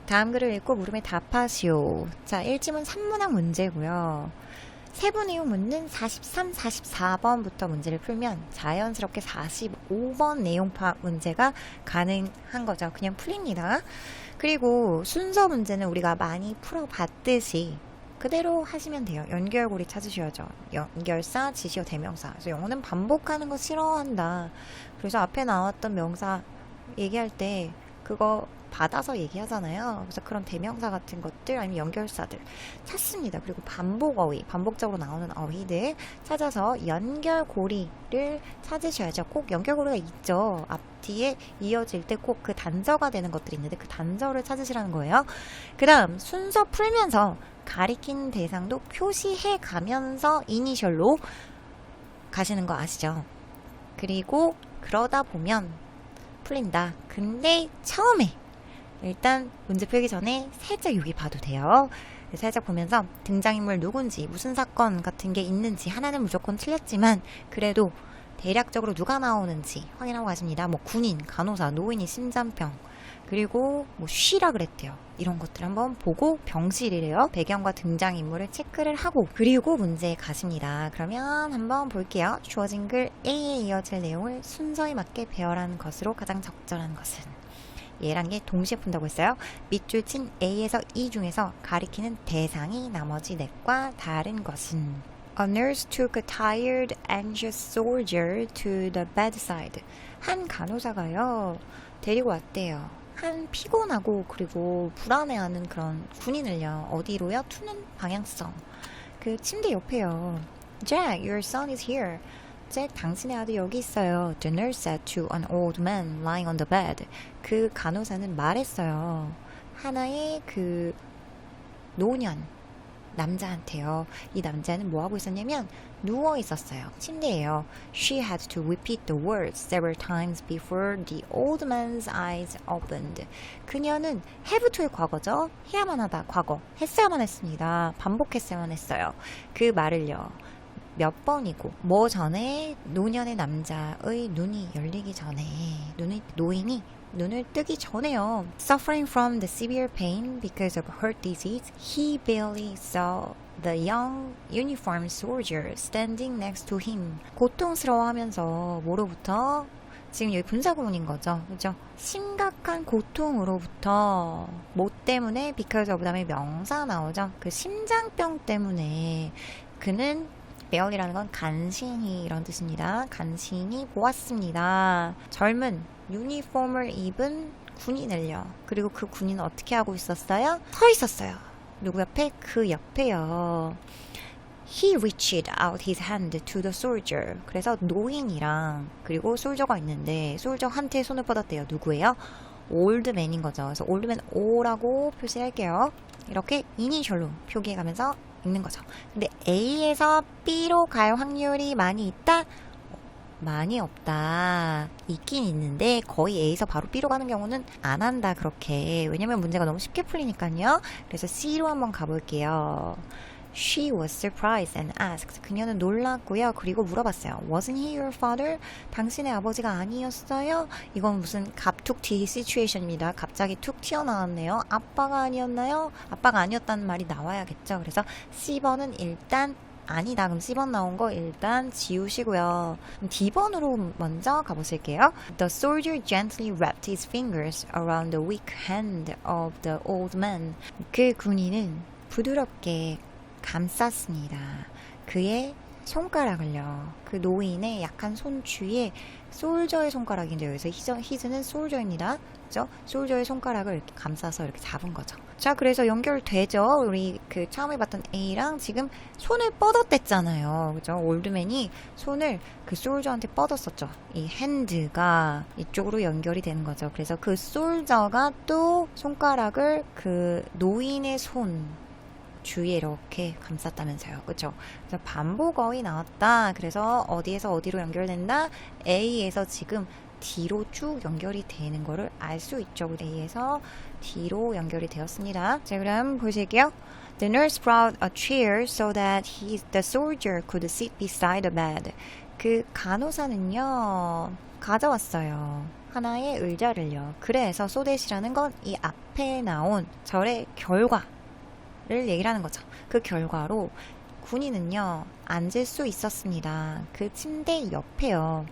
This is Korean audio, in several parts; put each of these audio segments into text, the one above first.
다음 글을 읽고 물음에 답하시오. 자, 1지문 3문항 문제고요. 세부내용 묻는 43, 44번부터 문제를 풀면 자연스럽게 45번 내용 파악 문제가 가능한 거죠. 그냥 풀립니다. 그리고 순서 문제는 우리가 많이 풀어봤듯이 그대로 하시면 돼요. 연결고리 찾으셔야죠. 연결사, 지시어, 대명사. 그래서 영어는 반복하는 거 싫어한다. 그래서 앞에 나왔던 명사 얘기할 때 그거 받아서 얘기하잖아요. 그래서 그런 대명사 같은 것들 아니면 연결사들 찾습니다. 그리고 반복 어휘, 반복적으로 나오는 어휘들 찾아서 연결고리를 찾으셔야죠. 꼭 연결고리가 있죠. 앞뒤에 이어질 때 꼭 그 단서가 되는 것들이 있는데 그 단서를 찾으시라는 거예요. 그 다음 순서 풀면서 가리킨 대상도 표시해 가면서 이니셜로 가시는 거 아시죠? 그리고 그러다 보면 풀린다. 근데 처음에 일단 문제 풀기 전에 살짝 여기 봐도 돼요. 살짝 보면서 등장인물 누군지 무슨 사건 같은 게 있는지 하나는 무조건 틀렸지만 그래도 대략적으로 누가 나오는지 확인하고 가십니다. 뭐 군인, 간호사, 노인이 심장병 그리고 뭐 쉬라 그랬대요. 이런 것들 한번 보고 병실이래요. 배경과 등장인물을 체크를 하고 그리고 문제에 가십니다. 그러면 한번 볼게요. 주어진 글 A에 이어질 내용을 순서에 맞게 배열하는 것으로 가장 적절한 것은 얘란 게 동시에 푼다고 했어요. 밑줄 친 A에서 E 중에서 가리키는 대상이 나머지 넷과 다른 것은 A nurse took a tired, anxious soldier to the bedside. 한 간호사가요. 데리고 왔대요. 한 피곤하고 그리고 불안해하는 그런 군인을요. 어디로요? 투는 방향성. 그 침대 옆에요. Jack, your son is here. 잭, 당신의 아들 여기 있어요. The nurse said to an old man lying on the bed. 그 간호사는 말했어요. 하나의 그 노년 남자한테요. 이 남자는 뭐 하고 있었냐면 누워 있었어요. 침대예요. She had to repeat the words several times before the old man's eyes opened. 그녀는 have to의 과거죠. 해야만 하다 과거. 했어야만 했습니다. 반복했어야만 했어요. 그 말을요. 몇 번이고 뭐 전에 노년의 남자의 눈이 열리기 전에 노인이 눈을 뜨기 전에요. Suffering from the severe pain because of heart disease, he barely saw the young uniformed soldier standing next to him. 고통스러워하면서 뭐로부터? 지금 여기 분사구문인 거죠. 그죠? 심각한 고통으로부터 뭐 때문에 because of 다음에 명사 나오죠. 그 심장병 때문에 그는 barely라는 건 간신히 이런 뜻입니다. 간신히 보았습니다. 젊은 유니폼을 입은 군인을요. 그리고 그 군인은 어떻게 하고 있었어요? 서 있었어요. 누구 옆에? 그 옆에요. He reached out his hand to the soldier. 그래서 노인이랑 그리고 솔저가 있는데 솔저한테 손을 뻗었대요. 누구예요? 올드맨인 거죠. 그래서 올드맨 O라고 표시할게요. 이렇게 이니셜로 표기해가면서 읽는 거죠. 근데 A에서 B로 갈 확률이 많이 있다? 많이 없다. 있긴 있는데 거의 A에서 바로 B로 가는 경우는 안 한다. 그렇게. 왜냐면 문제가 너무 쉽게 풀리니까요. 그래서 C로 한번 가볼게요. She was surprised and asked. 그녀는 놀랐고요. 그리고 물어봤어요. Wasn't he your father? 당신의 아버지가 아니었어요? 이건 무슨 갑툭튀 시츄에이션입니다. 갑자기 툭 튀어나왔네요. 아빠가 아니었나요? 아빠가 아니었다는 말이 나와야겠죠. 그래서 C번은 일단 아니다. 그럼 C번 나온 거 일단 지우시고요. D번으로 먼저 가보실게요. The soldier gently wrapped his fingers around the weak hand of the old man. 그 군인은 부드럽게 감쌌습니다. 그의 손가락을요. 그 노인의 약한 손주위에 솔저의 손가락인데 여기서 히즈는 솔저입니다. 그죠? 솔저의 손가락을 이렇게 감싸서 이렇게 잡은 거죠. 자, 그래서 연결되죠? 우리 그 처음에 봤던 A랑 지금 손을 뻗었댔잖아요. 그죠? 올드맨이 손을 그 솔저한테 뻗었었죠. 이 핸드가 이쪽으로 연결이 되는 거죠. 그래서 그 솔저가 또 손가락을 그 노인의 손 주위에 이렇게 감쌌다면서요. 그쵸? 그래서 반복어휘 나왔다. 그래서 어디에서 어디로 연결된다? A에서 지금 D로 쭉 연결이 되는 거를 알 수 있죠. A에서 D로 연결이 되었습니다. 자, 그럼 보실게요. The nurse brought a chair so that the soldier could sit beside the bed. 그 간호사는요. 가져왔어요. 하나의 의자를요. 그래서 소댓이라는 건 이 앞에 나온 절의 결과를 얘기를 하는 거죠. 그 결과로 군인은요, 앉을 수 있었습니다. 그 침대 옆에요.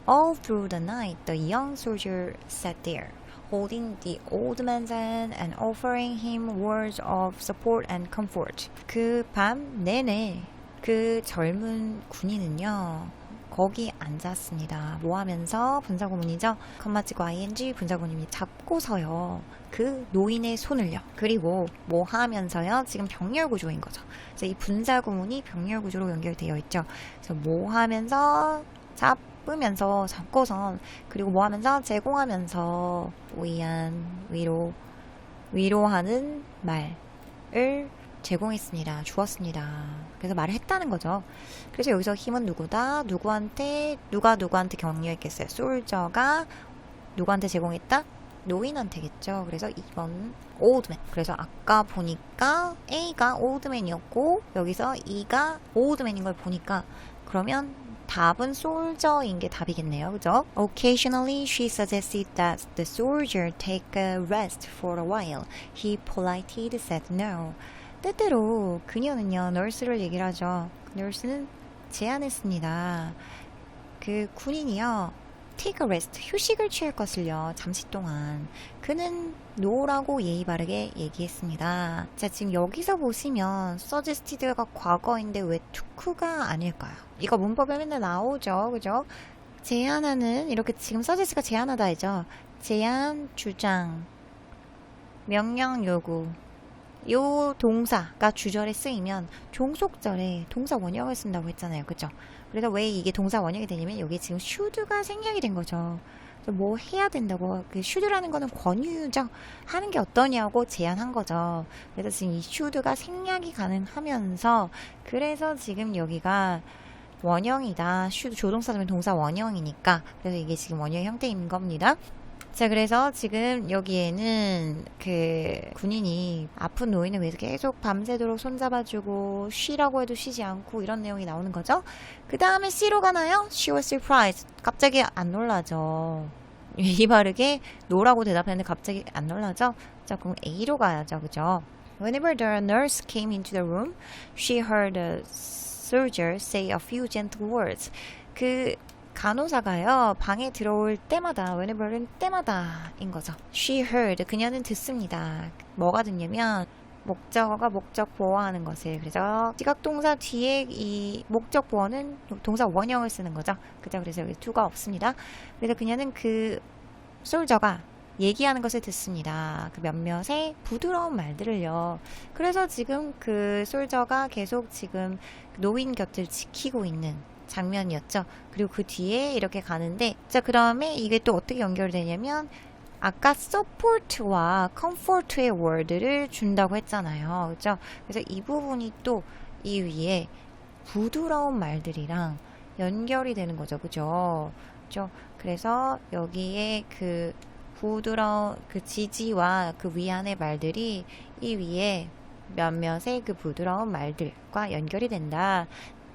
All through the night, the young soldier sat there, holding the old man's hand and offering him words of support and comfort. 그 밤 내내 그 젊은 군인은요, 거기 앉았습니다. 뭐 하면서? 분사구문이죠. 컴마 찍고 ing 분사구문이 잡고서요. 그 노인의 손을요. 그리고 뭐 하면서요? 지금 병렬구조인 거죠. 그래서 이 분사구문이 병렬구조로 연결되어 있죠. 그래서 뭐 하면서? 잡으면서, 잡고선, 그리고 뭐 하면서? 제공하면서, 위안, 위로하는 말을 제공했습니다. 주었습니다. 그래서 말을 했다는 거죠. 그래서 여기서 힘은 누구다? 누가 누구한테 격려했겠어요? 솔저가 누구한테 제공했다? 노인한테겠죠. 그래서 2번 oldman. 그래서 아까 보니까 A가 oldman이었고 여기서 E가 oldman인 걸 보니까 그러면 답은 soldier인 게 답이겠네요. 그죠? Occasionally she suggested that the soldier take a rest for a while. He politely said no. 때때로 그녀는요, 널스를 얘기를 하죠. 널스는 제안했습니다. 그 군인이요, take a rest, 휴식을 취할 것을요, 잠시 동안. 그는 no라고 예의 바르게 얘기했습니다. 자, 지금 여기서 보시면 suggested가 과거인데 왜 took가 아닐까요? 이거 문법에 맨날 나오죠, 그죠? 제안하는, 이렇게 지금 suggest가 제안하다 이죠. 제안, 주장, 명령, 요구. 요 동사가 주절에 쓰이면 종속절에 동사 원형을 쓴다고 했잖아요. 그죠? 그래서 왜 이게 동사 원형이 되냐면 여기 지금 should가 생략이 된 거죠. 뭐 해야 된다고. 그 should라는 거는 권유죠. 하는 게 어떠냐고 제안한 거죠. 그래서 지금 이 should가 생략이 가능하면서 그래서 지금 여기가 원형이다. should 조동사면 동사 원형이니까 그래서 이게 지금 원형 형태인 겁니다. 자, 그래서 지금 여기에는 그 군인이 아픈 노인을 위해서 계속 밤새도록 손잡아주고 쉬라고 해도 쉬지 않고 이런 내용이 나오는 거죠. 그 다음에 C로 가나요? She was surprised. 갑자기 안 놀라죠. 예의 바르게 노라고 대답했는데 갑자기 안 놀라죠. 자, 그럼 A로 가야죠. 그죠? Whenever the nurse came into the room, she heard the soldier say a few gentle words. 그 간호사가요, 방에 들어올 때마다, whenever는 때마다인 거죠. She heard, 그녀는 듣습니다. 뭐가 듣냐면, 목적어가 목적 보어하는 것을. 그래서 지각동사 뒤에 이 목적 보어는 동사 원형을 쓰는 거죠. 그죠? 그래서 여기 to가 없습니다. 그래서 그녀는 그 솔저가 얘기하는 것을 듣습니다. 그 몇몇의 부드러운 말들을요. 그래서 지금 그 솔저가 계속 지금 노인 곁을 지키고 있는 장면이었죠. 그리고 그 뒤에 이렇게 가는데, 자, 그다음에 이게 또 어떻게 연결되냐면 아까 support와 comfort의 word를 준다고 했잖아요. 그죠? 그래서 이 부분이 또 이 위에 부드러운 말들이랑 연결이 되는 거죠. 그죠? 그죠? 그래서 여기에 그 부드러운 그 지지와 그 위안의 말들이 이 위에 몇몇의 그 부드러운 말들과 연결이 된다.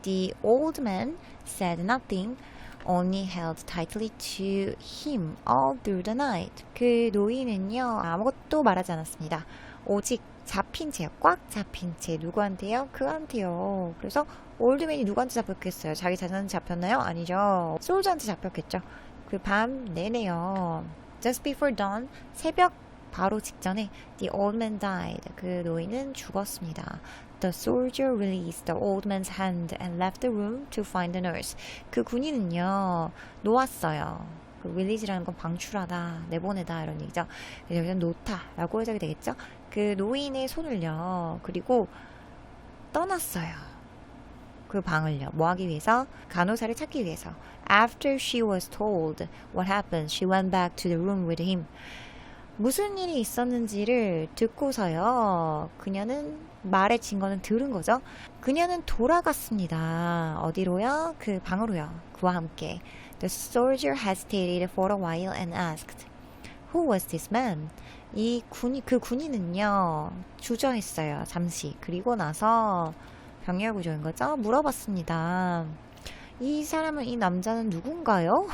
The old man said nothing, only held tightly to him all through the night. 그 노인은요, 아무것도 말하지 않았습니다. 오직 잡힌 채요. 꽉 잡힌 채. 누구한테요? 그한테요. 그래서 올드맨이 누구한테 잡혔겠어요? 자기 자신한테 잡혔나요? 아니죠. 솔저한테 잡혔겠죠. 그 밤 내내요. Just before dawn, 새벽 바로 직전에 the old man died. 그 노인은 죽었습니다. The soldier released the old man's hand and left the room to find the nurse. 그 군인은요, 놓았어요. 그 release라는 건 방출하다, 내보내다 이런 얘기죠. 그래서 여기서 놓다라고 해석이 되겠죠. 그 노인의 손을요, 그리고 떠났어요. 그 방을요. 뭐 하기 위해서? 간호사를 찾기 위해서. After she was told what happened, she went back to the room with him. 무슨 일이 있었는지를 듣고서요. 그녀는 말의 증거는 들은 거죠. 그녀는 돌아갔습니다. 어디로요? 그 방으로요. 그와 함께. The soldier hesitated for a while and asked, Who was this man? 그 군인은요, 주저했어요. 잠시. 그리고 나서 병렬구조인 거죠. 물어봤습니다. 이 사람은, 이 남자는 누군가요?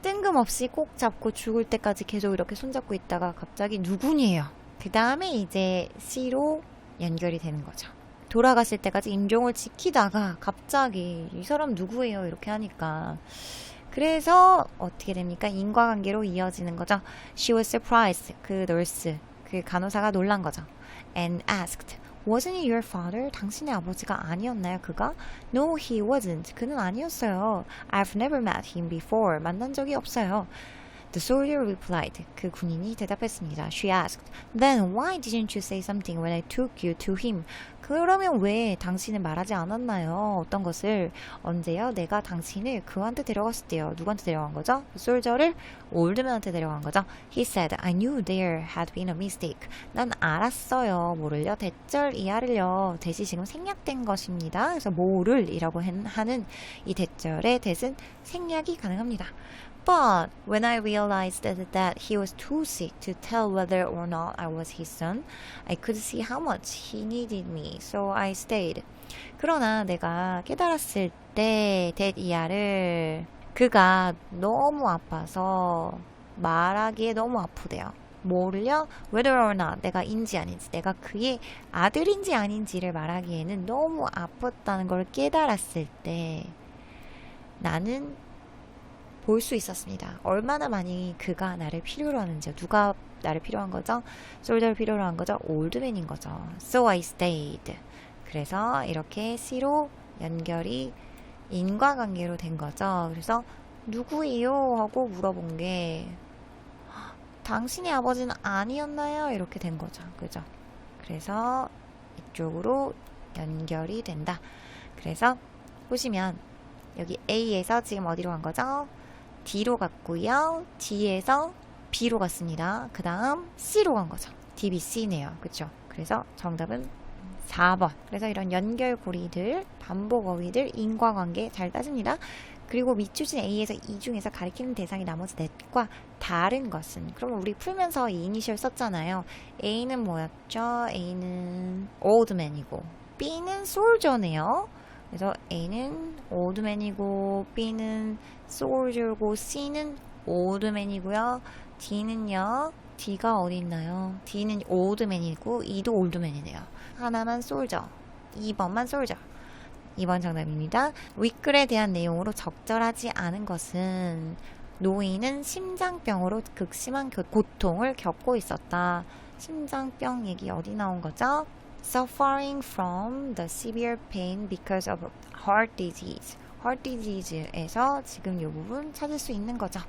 뜬금없이 꼭 잡고 죽을 때까지 계속 이렇게 손잡고 있다가 갑자기 누구니에요. 그 다음에 이제 C로 연결이 되는 거죠. 돌아갔을 때까지 임종을 지키다가 갑자기 이 사람 누구예요? 이렇게 하니까. 그래서 어떻게 됩니까? 인과관계로 이어지는 거죠. She was surprised. 그 nurse, 그 간호사가 놀란 거죠. And asked, Wasn't he your father? 당신의 아버지가 아니었나요, 그가? No, he wasn't. 그는 아니었어요. I've never met him before. 만난 적이 없어요. The soldier replied. 그 군인이 대답했습니다. She asked, Then why didn't you say something when I took you to him? 그러면 왜 당신은 말하지 않았나요? 어떤 것을? 언제요? 내가 당신을 그한테 데려갔을 때요. 누구한테 데려간 거죠? 그 솔저를 올드맨한테 데려간 거죠. He said, I knew there had been a mistake. 난 알았어요. 뭐를요? 대절 이하를요. 대시 지금 생략된 것입니다. 그래서 뭐를 이라고 하는 이 대절의 대은 생략이 가능합니다. But when I realized that he was too sick to tell whether or not I was his son, I could see how much he needed me, so I stayed. 그러나 내가 깨달았을 때 that 이하를 그가 너무 아파서 말하기에 너무 아프대요. 뭐를요? Whether or not 내가 인지 아닌지, 내가 그의 아들인지 아닌지를 말하기에는 너무 아팠다는 걸 깨달았을 때 나는 볼 수 있었습니다. 얼마나 많이 그가 나를 필요로 하는지. 누가 나를 필요한 거죠? 솔저를 필요로 한 거죠? 올드맨인 거죠. So I stayed. 그래서 이렇게 C로 연결이 인과관계로 된 거죠. 그래서 누구예요? 하고 물어본 게 당신의 아버지는 아니었나요? 이렇게 된 거죠. 그죠? 그래서 이쪽으로 연결이 된다. 그래서 보시면 여기 A에서 지금 어디로 간 거죠? D로 갔고요. D에서 B로 갔습니다. 그 다음 C로 간 거죠. DBC네요. 그쵸? 그래서 정답은 4번. 그래서 이런 연결고리들, 반복어휘들, 인과관계 잘 따집니다. 그리고 밑줄진 A에서 이 중에서 가리키는 대상이 나머지 넷과 다른 것은, 그럼 우리 풀면서 이 이니셜 썼잖아요. A는 뭐였죠? A는 oldman이고 B는 soldier네요. 그래서 A는 oldman이고 B는 soldier고 C는 oldman이고요. D는요. D가 어디 있나요? D는 oldman이고 E도 oldman이네요. 하나만 soldier, 2번만 soldier. 2번 정답입니다. 윗글에 대한 내용으로 적절하지 않은 것은 노인은 심장병으로 극심한 고통을 겪고 있었다. 심장병 얘기 어디 나온 거죠? Suffering from the severe pain because of heart disease. heart disease에서 지금 이 부분 찾을 수 있는 거죠.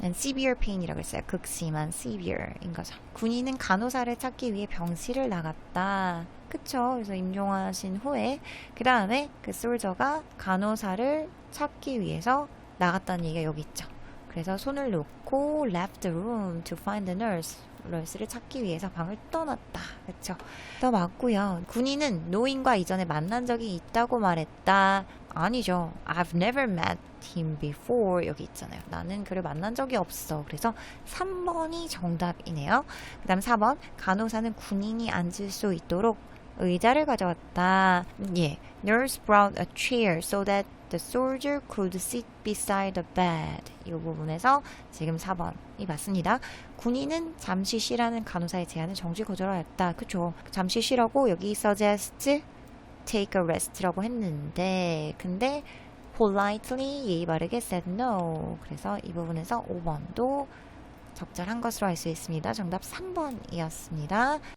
And severe pain이라고 했어요. 극심한 severe인 거죠. 군인은 간호사를 찾기 위해 병실을 나갔다. 그쵸? 그래서 임종하신 후에 그 다음에 그 솔저가 간호사를 찾기 위해서 나갔다는 얘기가 여기 있죠. 그래서 손을 놓고 left the room to find the nurse. 널스를 찾기 위해서 방을 떠났다. 그쵸? 더 맞고요. 군인은 노인과 이전에 만난 적이 있다고 말했다. 아니죠. I've never met him before. 여기 있잖아요. 나는 그를 만난 적이 없어. 그래서 3번이 정답이네요. 그 다음 4번. 간호사는 군인이 앉을 수 있도록 의자를 가져왔다. 예. Nurse brought a chair so that the soldier could sit beside the bed. 이 부분에서 지금 4번이 맞습니다. 군인은 잠시 쉬라는 간호사의 제안을 정지 거절하였다. 그쵸? 잠시 쉬라고 여기 suggest take a rest라고 했는데 근데 politely 예의 바르게 said no. 그래서 이 부분에서 5번도 적절한 것으로 알 수 있습니다. 정답 3번이었습니다.